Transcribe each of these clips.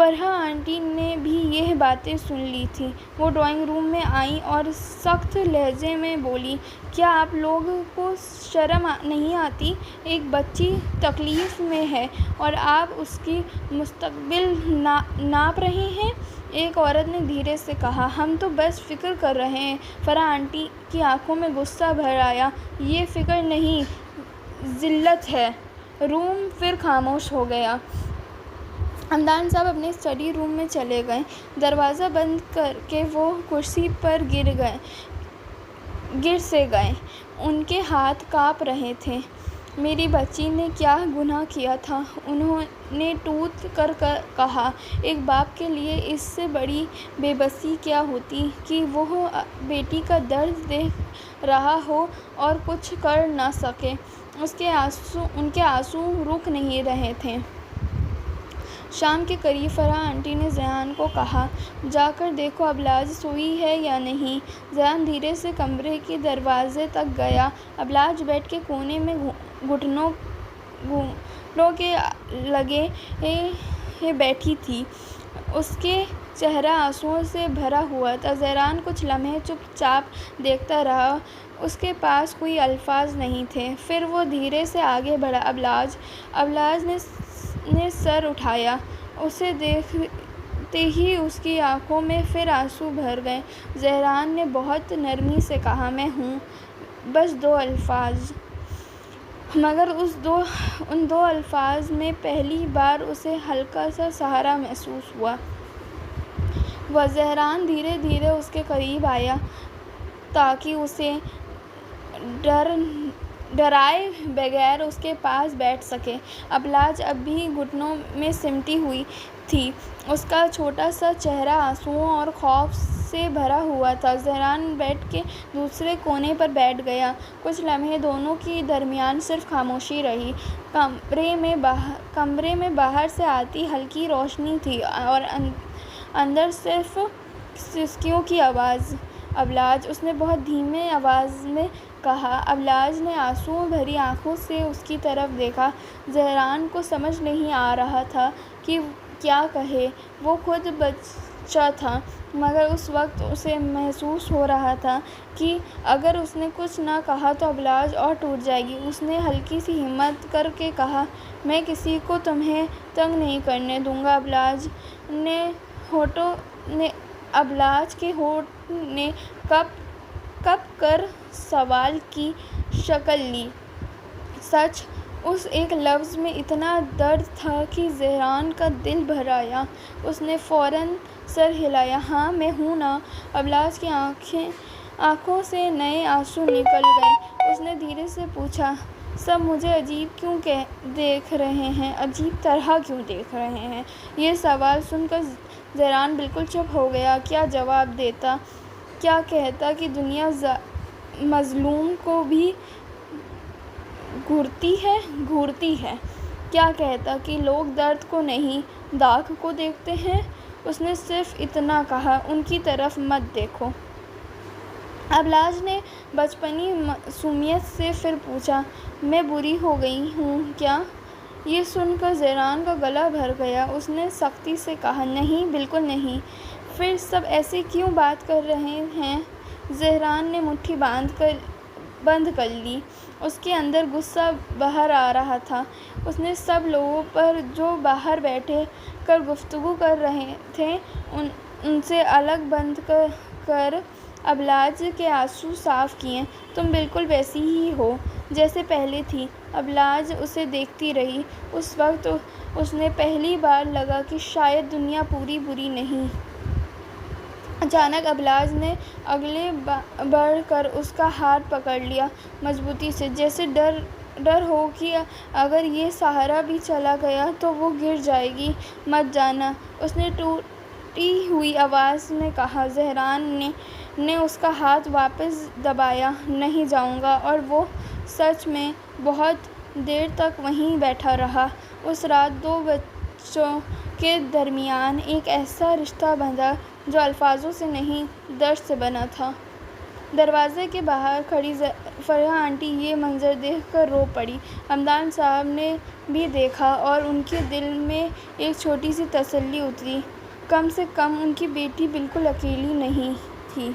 Farha aunty نے بھی یہ باتیں سن لی تھیں۔ وہ ڈرائنگ روم میں آئیں اور سخت لہجے میں بولیں، کیا آپ لوگوں کو شرم نہیں آتی؟ ایک بچی تکلیف میں ہے اور آپ اس کی مستقبل ناپ رہے ہیں؟ ایک عورت نے دھیرے سے کہا، ہم تو بس فکر کر رہے ہیں۔ فرحہ آنٹی کی آنکھوں میں غصہ بھر آیا، یہ فکر نہیں، ذلت ہے۔ روم پھر خاموش ہو گیا۔ حمدان صاحب اپنے اسٹڈی روم میں چلے گئے۔ دروازہ بند کر کے وہ کرسی پر گر سے گئے۔ ان کے ہاتھ کانپ رہے تھے۔ میری بچی نے کیا گناہ کیا تھا؟ انہوں نے ٹوٹ کر کہا۔ ایک باپ کے لیے اس سے بڑی بے بسی کیا ہوتی کہ وہ بیٹی کا درد دیکھ رہا ہو اور کچھ کر نہ سکے۔ ان کے آنسو رک نہیں رہے تھے۔ شام کے قریب فرحہ آنٹی نے ذیان کو کہا، جا کر دیکھو ابلاج سوئی ہے یا نہیں۔ ذیان دھیرے سے کمرے کے دروازے تک گیا۔ ابلاج بیڈ کے کونے میں گھٹنوں کے لگے بیٹھی تھی۔ اس کا چہرہ آنسوؤں سے بھرا ہوا تھا۔ ذیان کچھ لمحے چپ چاپ دیکھتا رہا۔ اس کے پاس کوئی الفاظ نہیں تھے۔ پھر وہ دھیرے سے آگے بڑھا، ابلاج۔ ابلاج نے سر اٹھایا۔ اسے دیکھتے ہی اس کی آنکھوں میں پھر آنسو بھر گئے۔ ذیان نے بہت نرمی سے کہا، میں ہوں، بس 2 الفاظ۔ مگر ان 2 الفاظ میں پہلی بار اسے ہلکا سا سہارا محسوس ہوا۔ ذیان دھیرے دھیرے اس کے قریب آیا تاکہ اسے ڈرائے بغیر اس کے پاس بیٹھ سکے۔ ابلاج اب بھی گھٹنوں میں سمٹی ہوئی تھی۔ اس کا چھوٹا سا چہرہ آنسوؤں اور خوف سے بھرا ہوا تھا۔ ذیان بیڈ کے دوسرے کونے پر بیٹھ گیا۔ کچھ لمحے دونوں کے درمیان صرف خاموشی رہی۔ کمرے میں باہر سے آتی ہلکی روشنی تھی اور اندر صرف سسکیوں کی آواز۔ ابلاج، اس نے بہت دھیمی آواز میں کہا۔ ابلاج نے آنسو بھری آنکھوں سے اس کی طرف دیکھا۔ ذیان کو سمجھ نہیں آ رہا تھا کہ کیا کہے۔ وہ خود بچہ تھا، مگر اس وقت اسے محسوس ہو رہا تھا کہ اگر اس نے کچھ نہ کہا تو ابلاج اور ٹوٹ جائے گی۔ اس نے ہلکی سی ہمت کر کے کہا، میں کسی کو تمہیں تنگ نہیں کرنے دوں گا۔ ابلاج کے ہونٹ نے کپ کر سوال کی شکل لی۔ سچ؟ اس ایک لفظ میں اتنا درد تھا کہ ذیان کا دل بھر آیا۔ اس نے فوراً سر ہلایا، ہاں میں ہوں نا۔ ابلاج کی آنکھوں سے نئے آنسو نکل گئے۔ اس نے دھیرے سے پوچھا، سب مجھے عجیب کیوں دیکھ رہے ہیں؟ عجیب طرح کیوں دیکھ رہے ہیں؟ یہ سوال سن کر ذیان بالکل چپ ہو گیا۔ کیا جواب دیتا؟ کیا کہتا کہ دنیا مظلوم کو بھی گھورتی ہے؟ کیا کہتا کہ لوگ درد کو نہیں، داغ کو دیکھتے ہیں؟ اس نے صرف اتنا کہا، ان کی طرف مت دیکھو۔ ابلاج نے بچپنی معصومیت سے پھر پوچھا، میں بری ہو گئی ہوں کیا؟ یہ سن کر ذیان کا گلا بھر گیا۔ اس نے سختی سے کہا، نہیں، بالکل نہیں۔ پھر سب ایسے کیوں بات کر رہے ہیں؟ ذیان نے مٹھی بند کر لی۔ اس کے اندر غصہ باہر آ رہا تھا۔ اس نے سب لوگوں پر جو باہر بیٹھ کر گفتگو کر رہے تھے ان سے الگ بند کر ابلاج کے آنسو صاف کیے۔ تم بالکل ویسی ہی ہو جیسے پہلے تھی۔ ابلاج اسے دیکھتی رہی۔ اس وقت اسے پہلی بار لگا کہ شاید دنیا پوری بری نہیں۔ اچانک ابلاج نے آگے بڑھ کر اس کا ہاتھ پکڑ لیا مضبوطی سے، جیسے ڈر ہو کہ اگر یہ سہارا بھی چلا گیا تو وہ گر جائے گی۔ مت جانا، اس نے ٹوٹی ہوئی آواز میں کہا۔ ذیان نے اس کا ہاتھ واپس دبایا، نہیں جاؤں گا۔ اور وہ سچ میں بہت دیر تک وہیں بیٹھا رہا۔ اس رات 2 بچوں کے درمیان ایک ایسا رشتہ بندھا جو الفاظوں سے نہیں، درد سے بنا تھا۔ دروازے کے باہر کھڑی فرحہ آنٹی یہ منظر دیکھ کر رو پڑی۔ حمدان صاحب نے بھی دیکھا اور ان کے دل میں ایک چھوٹی سی تسلی اتری، کم سے کم ان کی بیٹی بالکل اکیلی نہیں تھی۔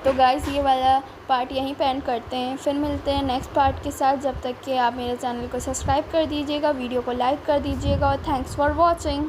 تو گائز یہ والا پارٹ یہیں پہ اینڈ کرتے ہیں، پھر ملتے ہیں نیکسٹ پارٹ کے ساتھ۔ جب تک کہ آپ میرے چینل کو سبسکرائب کر دیجیے گا، ویڈیو کو لائک کر دیجیے گا، اور تھینکس فار واچنگ۔